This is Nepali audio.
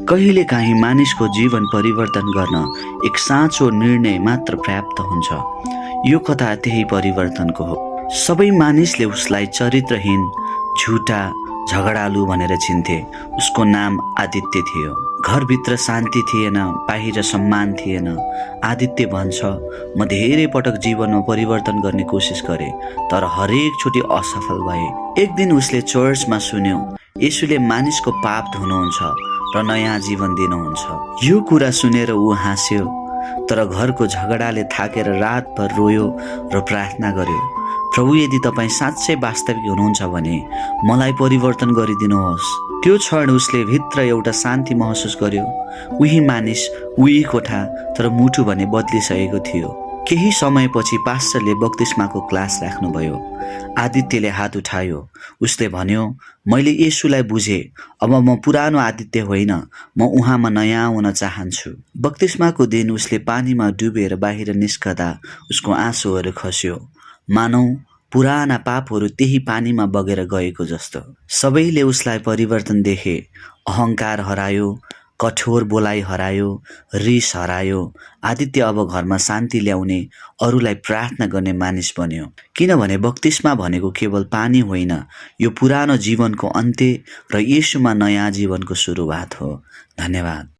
कहिलेकाहीँ मानिसको जीवन परिवर्तन गर्न एक साँचो निर्णय मात्र पर्याप्त हुन्छ। यो कथा त्यही परिवर्तनको हो। सबै मानिसले उसलाई चरित्रहीन, झुटा, झगडालु भनेर चिन्थे। उसको नाम आदित्य थियो। घरभित्र शान्ति थिएन, बाहिर सम्मान थिएन। आदित्य भन्छ, म धेरै पटक जीवनमा परिवर्तन गर्ने कोसिस गरेँ, तर हरेक चोटि असफल भए। एक दिन उसले चर्चमा सुन्यो, येशूले मानिसको पाप धुनुहुन्छ र नयाँ जीवन दिनुहुन्छ। यो कुरा सुनेर ऊ हाँस्यो, तर घरको झगडाले थाकेर रातभर रोयो र प्रार्थना गर्यो, प्रभु यदि तपाईँ साँच्चै वास्तविक हुनुहुन्छ भने मलाई परिवर्तन गरिदिनुहोस्। त्यो क्षण उसले भित्र एउटा शान्ति महसुस गर्यो। उही मानिस, उही कोठा, तर मुटु भने बदलिसकेको थियो। केही समयपछि पास्टरले बप्तिस्माको क्लास राख्नुभयो। आदित्यले हात उठायो। उसले भन्यो, मैले येशूलाई बुझेँ। अब म पुरानो आदित्य होइन, म उहाँमा नयाँ हुन चाहन्छु। बप्तिस्माको दिन उसले पानीमा डुबेर बाहिर निस्कदा उसको आँसुहरू खस्यो। मानौ पुराना पापहरू त्यही पानीमा बगेर गएको जस्तो। सबैले उसलाई परिवर्तन देखे। अहङ्कार हरायो, कठोर बोलाइ हरायो, रिस हरायो। आदित्य अब घरमा शान्ति ल्याउने, अरूलाई प्रार्थना गर्ने मानिस बन्यो। किनभने बप्तिस्मा भनेको केवल पानी होइन, यो पुरानो जीवनको अन्त्य र येशूमा नयाँ जीवनको सुरुवात हो। धन्यवाद।